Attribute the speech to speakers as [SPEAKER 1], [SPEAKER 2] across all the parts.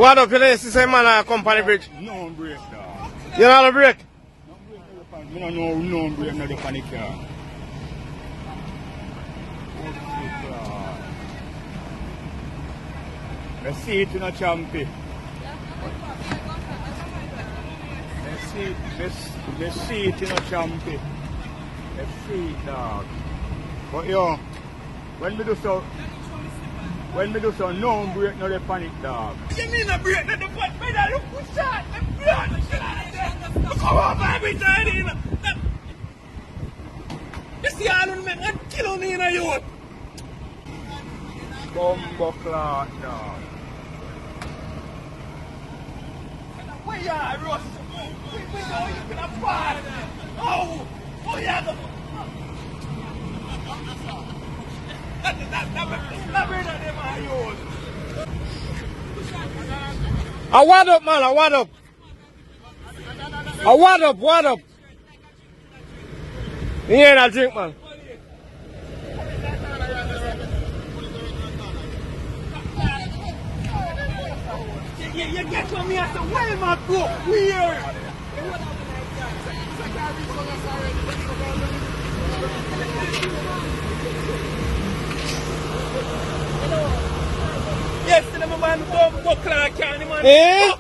[SPEAKER 1] What up, you know, see some man come on the bridge?
[SPEAKER 2] No break, dog.
[SPEAKER 1] You know the break?
[SPEAKER 2] No break, I don't know no break, no the panic car. The seat in a champy. The seat in a champy. The seat, dog. But yo, when we do so, no break, no the panic, dog.
[SPEAKER 3] You mean a break, not the panic? Brother, look who shot. The blood, the shot. Look how every time, you know. You see all of them and kill me in a youth.
[SPEAKER 2] Bumbo clock, dog.
[SPEAKER 3] Where you are, Russ? We know you can afford. Oh, yeah. That brother, them are yours.
[SPEAKER 1] What up, man? What up? What up? You hear that drink, man?
[SPEAKER 3] You get from me as a well, my bro. Weird. Yes, the man Bumbo Clark can man.
[SPEAKER 1] Eh?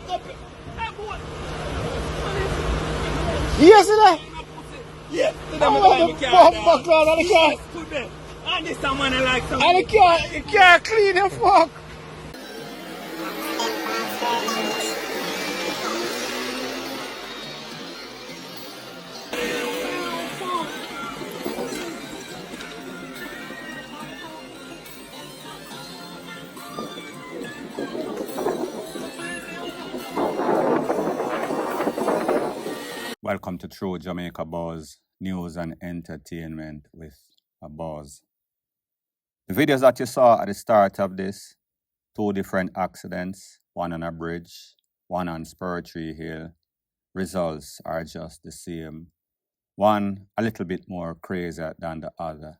[SPEAKER 1] Yes, it is.
[SPEAKER 3] Yes, the
[SPEAKER 1] Bumbo Clark on the car.
[SPEAKER 3] And this man I like some.
[SPEAKER 1] And the car clean the fuck.
[SPEAKER 4] Welcome to True Jamaica Buzz, news and entertainment with a buzz. The videos that you saw at the start of this, 2 different accidents, one on a bridge, one on Spur Tree Hill. Results are just the same. One a little bit more crazy than the other.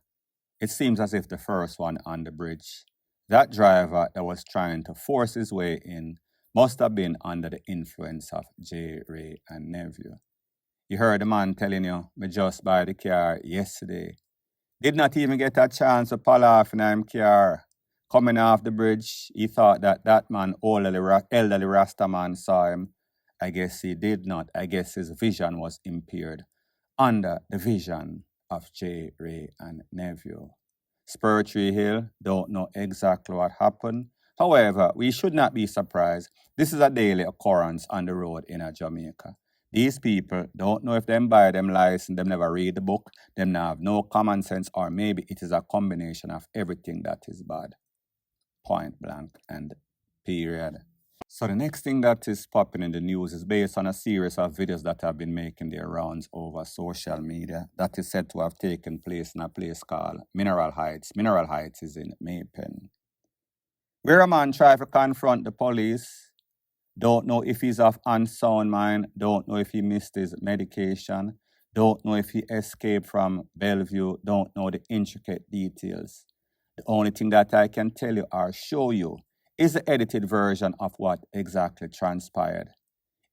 [SPEAKER 4] It seems as if the first one on the bridge, that driver that was trying to force his way in must have been under the influence of J. Ray and Nephew. You heard the man telling you, me just buy the car yesterday. Did not even get a chance to pull off in his car. Coming off the bridge, he thought that man, elderly Rasta man, saw him. I guess he did not. I guess his vision was impaired. Under the vision of J. Ray and Nephew. Spur Tree Hill, don't know exactly what happened. However, we should not be surprised. This is a daily occurrence on the road in Jamaica. These people don't know if them buy them license, them never read the book, them have no common sense, or maybe it is a combination of everything that is bad. Point blank and period. So the next thing that is popping in the news is based on a series of videos that have been making their rounds over social media that is said to have taken place in a place called Mineral Heights. Mineral Heights is in Maypen, where a man tried to confront the police. Don't know if he's of unsound mind. Don't know if he missed his medication. Don't know if he escaped from Bellevue. Don't know the intricate details. The only thing that I can tell you or show you is the edited version of what exactly transpired.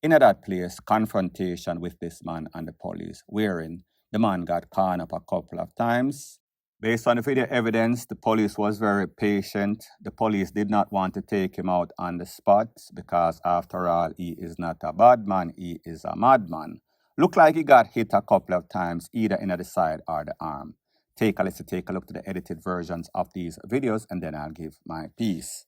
[SPEAKER 4] In that place, confrontation with this man and the police, wherein the man got caught up a couple of times. Based on the video evidence, the police was very patient. The police did not want to take him out on the spot because, after all, he is not a bad man, he is a madman. Looked like he got hit a couple of times, either in the side or the arm. Take a look to the edited versions of these videos, and then I'll give my piece.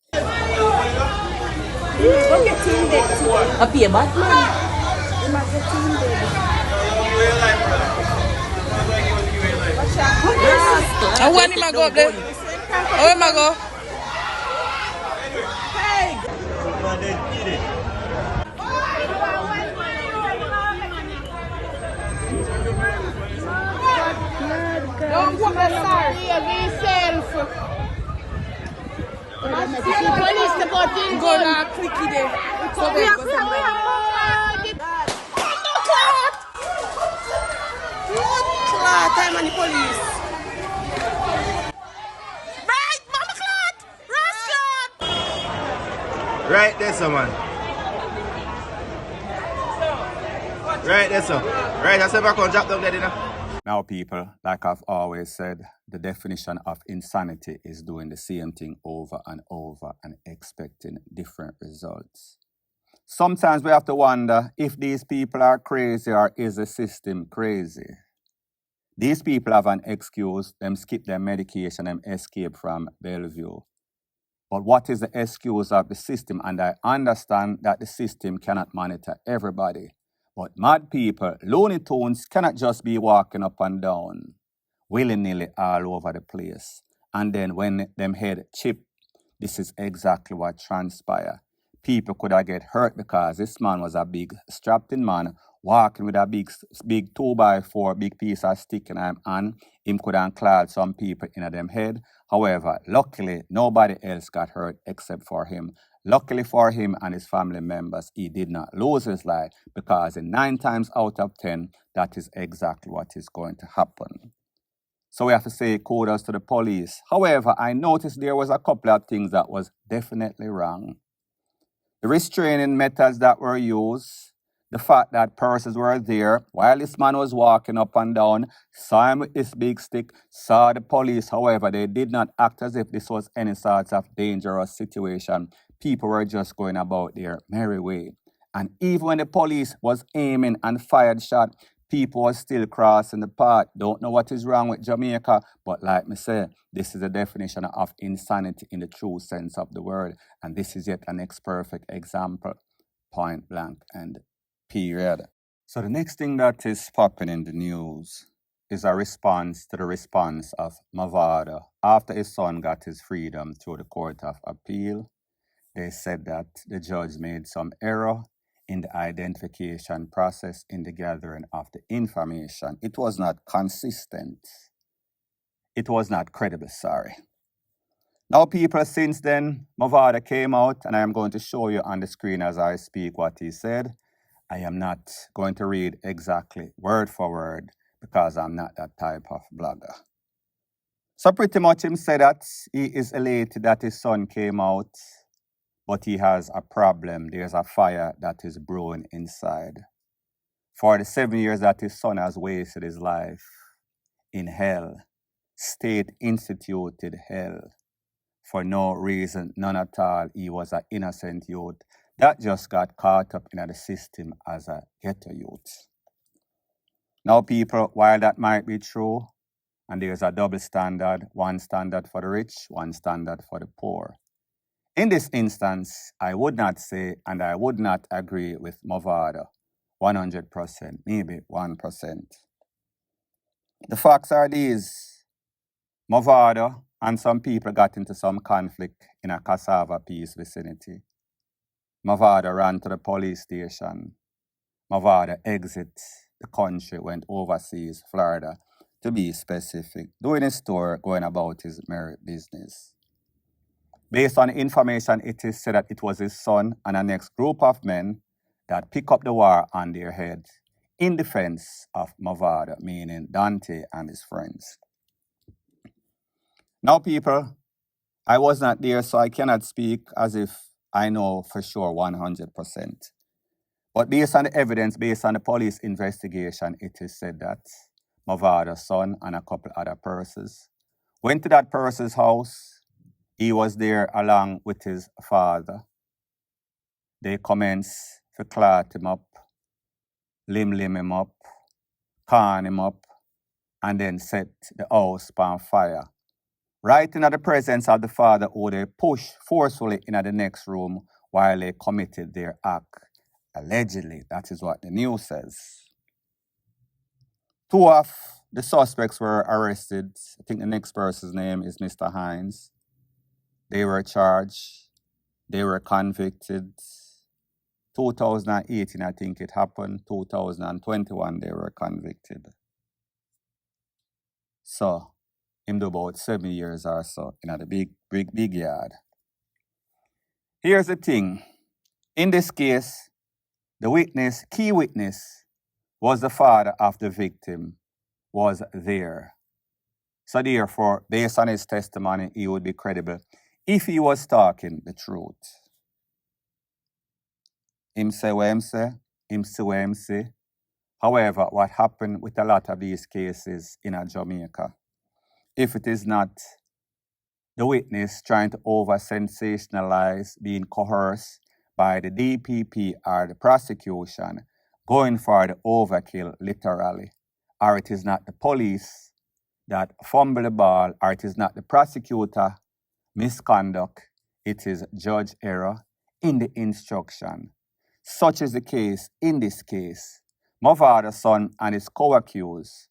[SPEAKER 5] And when him a go up there? Where him a go?
[SPEAKER 6] Don't put the sorry of yourself. Police department
[SPEAKER 5] Go now quickly there. So there go somewhere. Time on the police.
[SPEAKER 1] Right there, man.
[SPEAKER 3] Right there, sir. Right, I said back on drop down there, you know.
[SPEAKER 4] Now, people, like I've always said, the definition of insanity is doing the same thing over and over and expecting different results. Sometimes we have to wonder if these people are crazy or is the system crazy. These people have an excuse, them skip their medication, them escape from Bellevue. But what is the excuse of the system? And I understand that the system cannot monitor everybody. But mad people, Looney Tunes cannot just be walking up and down, willy-nilly all over the place. And then when them head chip, this is exactly what transpired. People could have get hurt because this man was a big strapped-in man walking with a big 2x4, big piece of stick in him hand. Him could have clad some people in them head. However, luckily, nobody else got hurt except for him. Luckily for him and his family members, he did not lose his life because in 9 times out of 10, that is exactly what is going to happen. So we have to say kudos to the police. However, I noticed there was a couple of things that was definitely wrong. The restraining methods that were used, the fact that persons were there while this man was walking up and down, saw him with this big stick, saw the police. However, they did not act as if this was any sort of dangerous situation. People were just going about their merry way. And even when the police was aiming and fired shot, people were still crossing the path. Don't know what is wrong with Jamaica, but like me say, this is the definition of insanity in the true sense of the word. And this is yet an next perfect example, point blank and period. So the next thing that is popping in the news is a response to the response of Mavado after his son got his freedom through the Court of Appeal. They said that the judge made some error in the identification process in the gathering of the information. It was not consistent. It was not credible, sorry. Now, people, since then, Mavado came out, and I am going to show you on the screen as I speak what he said. I am not going to read exactly word for word because I'm not that type of blogger. So pretty much him said that he is elated that his son came out, but he has a problem. There's a fire that is brewing inside. For the 7 years that his son has wasted his life in hell, state-instituted hell, for no reason, none at all. He was an innocent youth that just got caught up in the system as a ghetto youth. Now, people, while that might be true, and there's a double standard, one standard for the rich, one standard for the poor. In this instance, I would not say and I would not agree with Mavado 100%, maybe 1%. The facts are these. Mavado and some people got into some conflict in a cassava piece vicinity. Mavado ran to the police station. Mavado exit the country, went overseas, Florida, to be specific, doing his tour, going about his merry business. Based on information, it is said that it was his son and a next group of men that pick up the war on their head in defense of Mavado, meaning Dante and his friends. Now, people, I was not there, so I cannot speak as if I know for sure 100%. But based on the evidence, based on the police investigation, it is said that Mavado's son and a couple other persons went to that person's house. He was there along with his father. They commenced to clot him up, limb him up, con him up, and then set the house on fire. Right in the presence of the father, who they pushed forcefully into the next room while they committed their act. Allegedly, that is what the news says. 2 of the suspects were arrested. I think the next person's name is Mr. Hines. They were charged. They were convicted. 2018, I think it happened. 2021, they were convicted. So, him do about 7 years or so in the big yard. Here's the thing. In this case, the witness, key witness, was the father of the victim, was there. So therefore, based on his testimony, he would be credible if he was talking the truth. Him say what him say, him say what him say, However, what happened with a lot of these cases in Jamaica, if it is not the witness trying to over-sensationalize, being coerced by the DPP or the prosecution, going for the overkill literally, or it is not the police that fumble the ball, or it is not the prosecutor misconduct, it is judge error in the instruction. Such is the case in this case. Mavado's son and his co-accused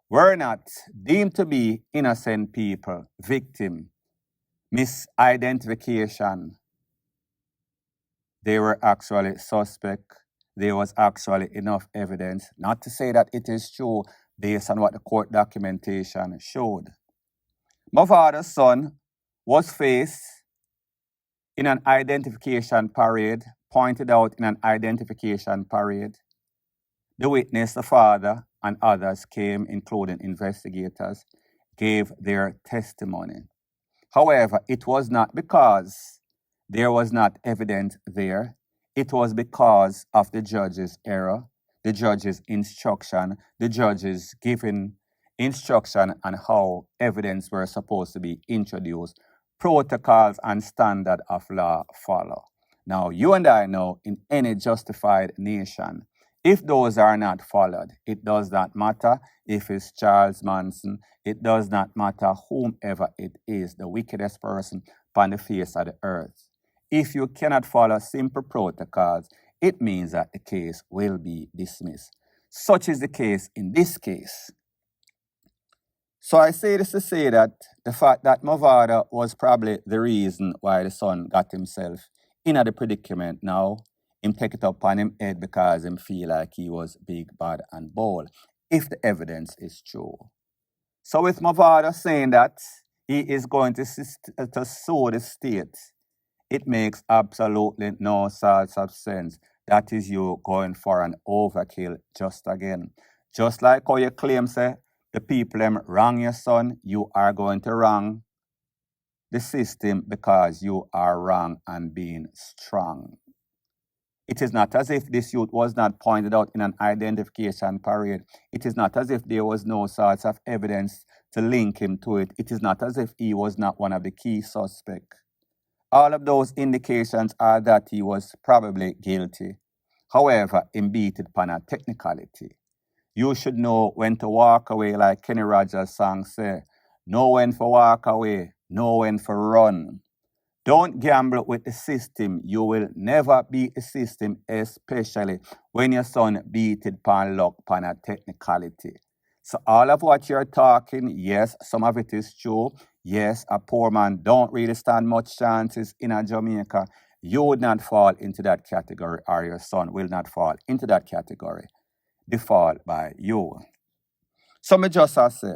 [SPEAKER 4] were not deemed to be innocent people, victim, misidentification. They were actually suspect. There was actually enough evidence, not to say that it is true based on what the court documentation showed. Mavado's son was faced in an identification parade, pointed out in an identification parade. The witness, the father, and others came, including investigators, gave their testimony. However, it was not because there was not evidence there. It was because of the judge's error, the judge's instruction, the judge's giving instruction on how evidence were supposed to be introduced, protocols and standard of law follow. Now, you and I know in any justified nation, if those are not followed, it does not matter if it's Charles Manson, it does not matter whomever it is, the wickedest person upon the face of the earth. If you cannot follow simple protocols, it means that the case will be dismissed. Such is the case in this case. So I say this to say that the fact that Mavado was probably the reason why the son got himself in the predicament now, him take it up on him head because him feel like he was big, bad, and bold, if the evidence is true. So with Mavado saying that he is going to sue the state, it makes absolutely no sort of sense. That is you going for an overkill just again. Just like how you claim, say, the people them wrong your son, you are going to wrong the system because you are wrong and being strong. It is not as if this youth was not pointed out in an identification parade. It is not as if there was no sorts of evidence to link him to it. It is not as if he was not one of the key suspects. All of those indications are that he was probably guilty. However, he beat it upon a technicality. You should know when to walk away, like Kenny Rogers' song say. Know when to walk away, know when to run. Don't gamble with the system. You will never beat the system, especially when your son beat it upon luck, upon a technicality. So all of what you're talking, yes, some of it is true. Yes, a poor man don't really stand much chances in a Jamaica. You would not fall into that category, or your son will not fall into that category. Default by you. So me just say,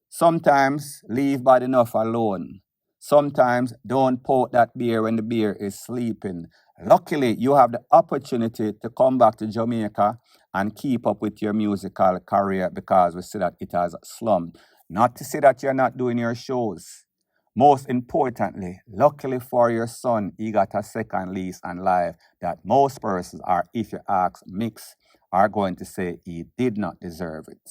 [SPEAKER 4] sometimes leave bad enough alone. Sometimes don't poke that bear when the bear is sleeping. Luckily, you have the opportunity to come back to Jamaica and keep up with your musical career because we see that it has slummed. Not to say that you're not doing your shows. Most importantly, luckily for your son, he got a second lease on life that most persons are, if you ask mix, are going to say he did not deserve it.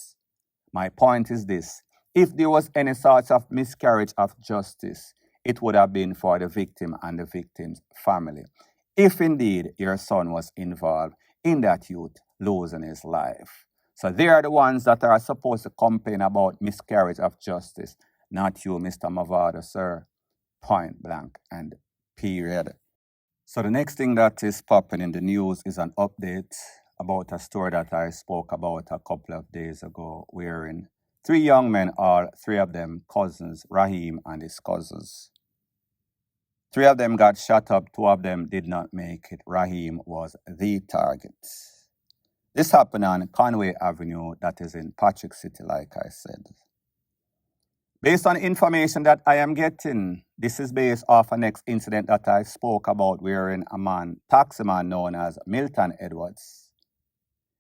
[SPEAKER 4] My point is this. If there was any sort of miscarriage of justice, it would have been for the victim and the victim's family. If indeed your son was involved in that youth losing his life. So they are the ones that are supposed to complain about miscarriage of justice, not you, Mr. Mavado, sir. Point blank and period. So the next thing that is popping in the news is an update about a story that I spoke about a couple of days ago, wherein 3 young men, all 3 of them cousins, RAHEEM and his cousins. 3 of them got shot up, 2 of them did not make it. RAHEEM was the target. This happened on Conway Avenue, that is in Patrick City, like I said. Based on information that I am getting, this is based off a next incident that I spoke about, wherein a man, taximan known as Milton Edwards,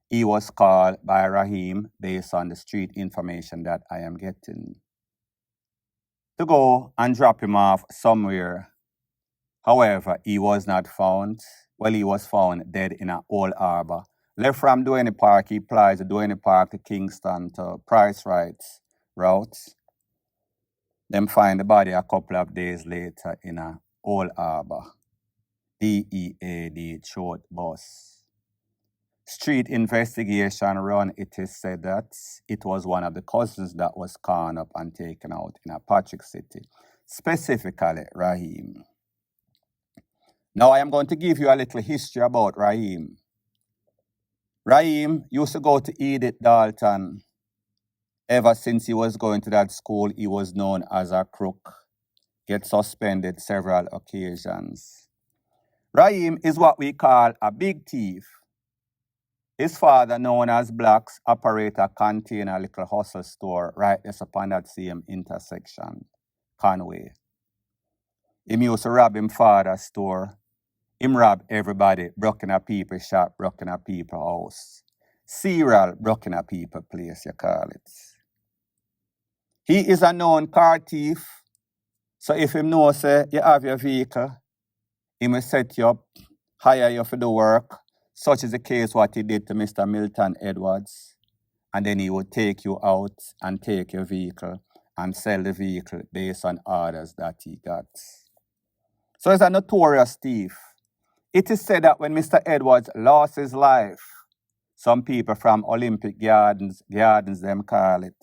[SPEAKER 4] he was called by RAHEEM based on the street information that I am getting to go and drop him off somewhere. However, he was not found. Well, he was found dead in an old harbor Left from Duane Park, he plies to Duane Park to Kingston to Price Rights routes. Them find the body a couple of days later in a Old Harbour, DEAD short bus. Street investigation run, it is said that it was one of the cousins that was cornered up and taken out in a Patrick City, specifically RAHEEM. Now I am going to give you a little history about RAHEEM. RAHEEM used to go to Edith Dalton. Ever since he was going to that school, he was known as a crook, get suspended several occasions. RAHEEM is what we call a big thief. His father, known as Blacks, operate a container little hustle store right there upon that same intersection, Conway. Him used to rob him father's store. Him rob everybody, broke in a people shop, broke in a people house. Serial broke in a people place, you call it. He is a known car thief. So if him know say you have your vehicle, he will set you up, hire you for the work. Such is the case what he did to Mr. Milton Edwards. And then he would take you out and take your vehicle and sell the vehicle based on orders that he got. So he's a notorious thief. It is said that when Mr. Edwards lost his life, some people from Olympic Gardens them call it,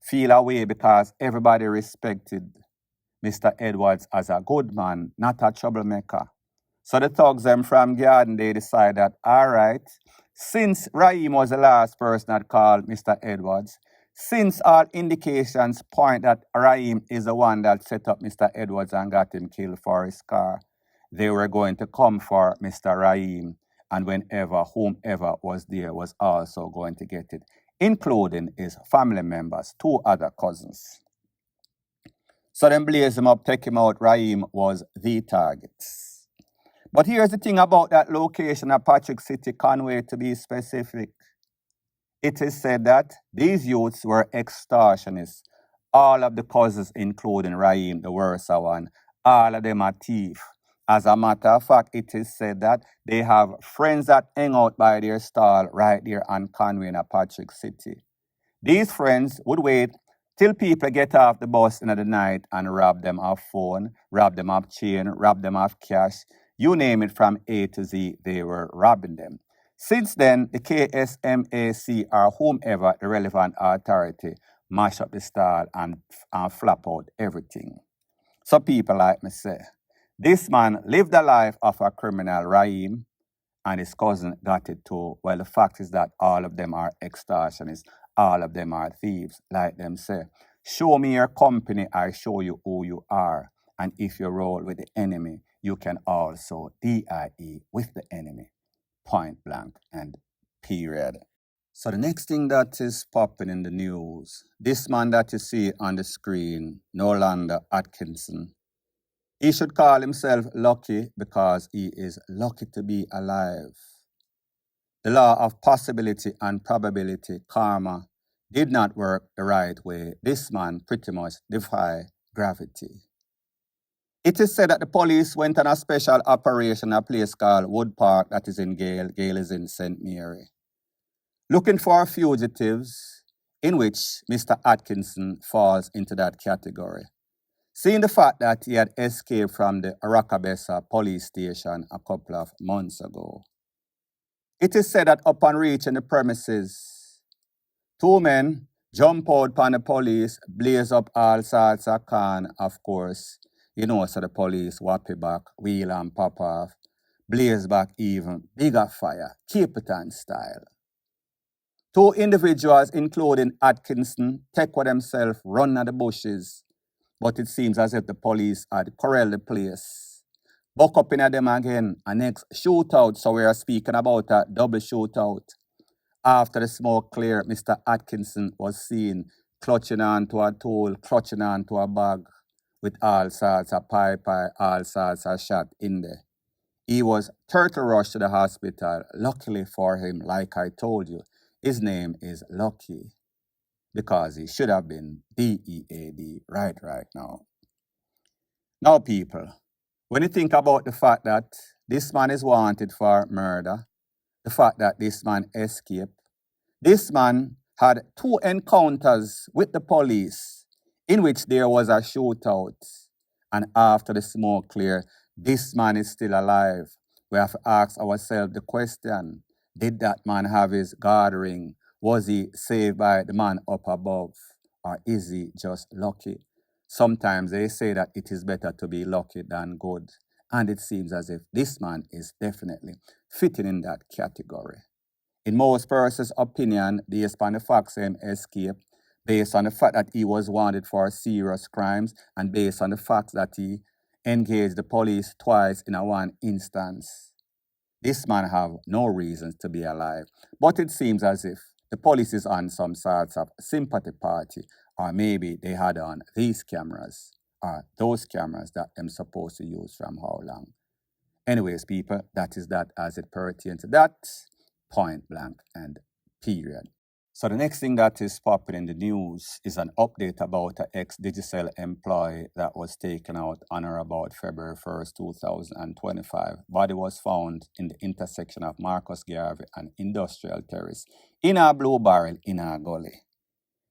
[SPEAKER 4] feel away because everybody respected Mr. Edwards as a good man, not a troublemaker. So the thugs them from Garden, they decide that, all right, since RAHEEM was the last person that called Mr. Edwards, since all indications point that RAHEEM is the one that set up Mr. Edwards and got him killed for his car, they were going to come for Mr. RAHEEM, and whomever was there was also going to get it, including his family members, 2 other cousins. So them blaze him up, take him out. RAHEEM was the target. But here's the thing about that location of Patrick City, Conway to be specific. It is said that these youths were extortionists. All of the cousins, including RAHEEM, the worst one, all of them are thieves. As a matter of fact, it is said that they have friends that hang out by their stall right there on Conway in Patrick City. These friends would wait till people get off the bus in the night and rob them of phone, rob them of chain, rob them of cash. You name it, from A to Z, they were robbing them. Since then, the KSMAC or whomever, the relevant authority, mash up the stall and flap out everything. So people like me say, this man lived the life of a criminal, RAHEEM, and his cousin got it too. Well, the fact is that all of them are extortionists. All of them are thieves, like them say. Show me your company, I show you who you are. And if you roll with the enemy, you can also DIE with the enemy. Point blank and period. So the next thing that is popping in the news, this man that you see on the screen, Norlander Atkinson, he should call himself lucky because he is lucky to be alive. The law of possibility and probability, karma, did not work the right way. This man pretty much defied gravity. It is said that the police went on a special operation at a place called Wood Park that is in Gale. Gale is in St. Mary, looking for fugitives, in which Mr. Atkinson falls into that category. Seeing the fact that he had escaped from the Arakabessa police station a couple of months ago. It is said that upon reaching the premises, 2 men jump out upon the police, blaze up all sorts of can, of course. You know, so the police whap it back, wheel and pop off, blaze back even bigger fire, Capitan style. 2 individuals, including Atkinson, take with themselves, run at the bushes, but it seems as if the police had corralled the place. Buck up in at them again, a next shootout, so we are speaking about a double shootout. After the smoke cleared, Mr. Atkinson was seen clutching onto a tool, clutching onto a bag, with all sorts of pipe, all sorts of shot in there. He was turtle rushed to the hospital. Luckily for him, like I told you, his name is Lucky, because he should have been DEAD right now. Now, people, when you think about the fact that this man is wanted for murder, the fact that this man escaped. This man had 2 encounters with the police in which there was a shootout. And after the smoke cleared, this man is still alive. We have to ask ourselves the question, did that man have his guard ring? Was he saved by the man up above? Or is he just lucky? Sometimes they say that it is better to be lucky than good. And it seems as if this man is definitely fitting in that category. In most persons' opinion, based on the facts him escape, based on the fact that he was wanted for serious crimes, and based on the fact that he engaged the police twice in one instance, this man have no reasons to be alive. But it seems as if the police is on some sorts of sympathy party, or maybe they had on these cameras, or those cameras that them supposed to use from how long. Anyways, people, that is that as it pertains to that, point blank and period. So the next thing that is popping in the news is an update about an ex-Digicel employee that was taken out on or about February 1st, 2025. Body was found in the intersection of Marcus Garvey and Industrial Terrace in a blue barrel in a gully.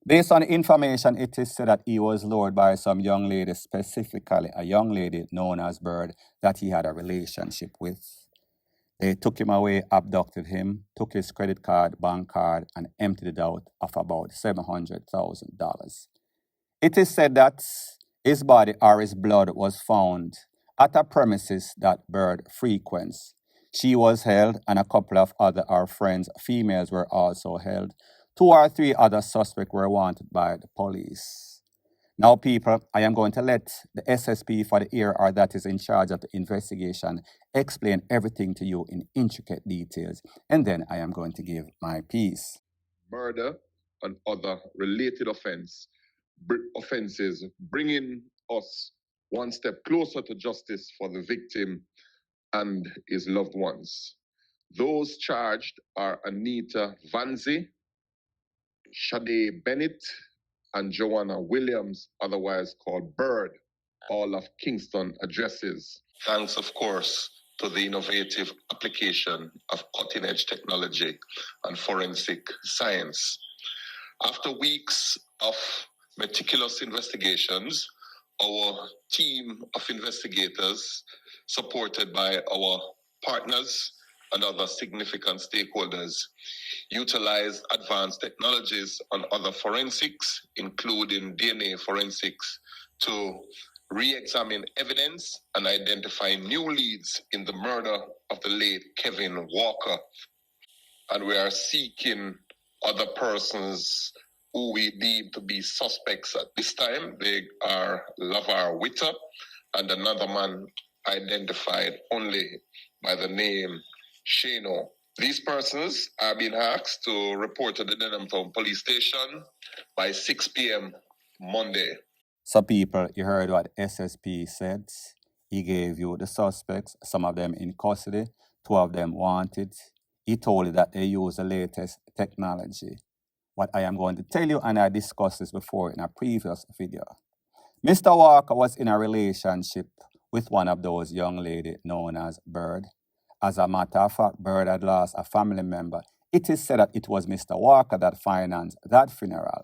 [SPEAKER 4] Based on the information, it is said that he was lured by some young lady, specifically a young lady known as Bird, that he had a relationship with. They took him away, abducted him, took his credit card, bank card, and emptied it out of about $700,000. It is said that his body or his blood was found at a premises that Bird frequents. She was held, and a couple of other our friends, females, were also held. 2 or 3 other suspects were wanted by the police. Now, people, I am going to let the SSP for the area, or that is in charge of the investigation, explain everything to you in intricate details, and then I am going to give my piece.
[SPEAKER 7] Murder and other related offenses, bringing us one step closer to justice for the victim and his loved ones. Those charged are Anita Vanzi, Shade Bennett, and Joanna Williams, otherwise called Bird, all of Kingston addresses. Thanks, of course, to the innovative application of cutting-edge technology and forensic science. After weeks of meticulous investigations, our team of investigators, supported by our partners and other significant stakeholders, utilize advanced technologies and other forensics, including DNA forensics, to re-examine evidence and identify new leads in the murder of the late Kevin Walker. And we are seeking other persons who we deem to be suspects at this time. They are Lavar Witter and another man identified only by the name Shano. These persons are being asked to report to the Denhamtown Police Station by 6 p.m. Monday.
[SPEAKER 4] So people, you heard what SSP said. He gave you the suspects, some of them in custody, 2 of them wanted. He told you that they use the latest technology. What I am going to tell you, and I discussed this before in a previous video. Mr. Walker was in a relationship with one of those young ladies known as Bird. As a matter of fact, Bird had lost a family member. It is said that it was Mr. Walker that financed that funeral.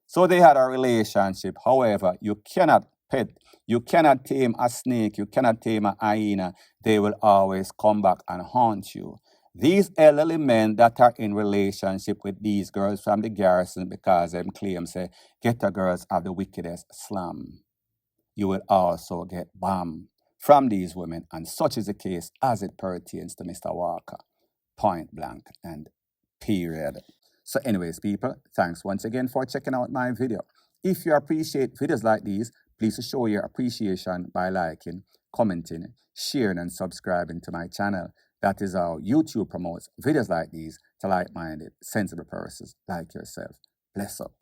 [SPEAKER 4] So they had a relationship. However, you cannot pet, you cannot tame a snake, you cannot tame a hyena. They will always come back and haunt you. These elderly men that are in relationship with these girls from the garrison, because them claim say, ghetto girls have the wickedest slum. You will also get bombed from these women, and such is the case as it pertains to Mr. Walker. Point blank and period. So anyways, people, thanks once again for checking out my video. If you appreciate videos like these, please show your appreciation by liking, commenting, sharing, and subscribing to my channel. That is how YouTube promotes videos like these to like-minded, sensible persons like yourself. Bless up.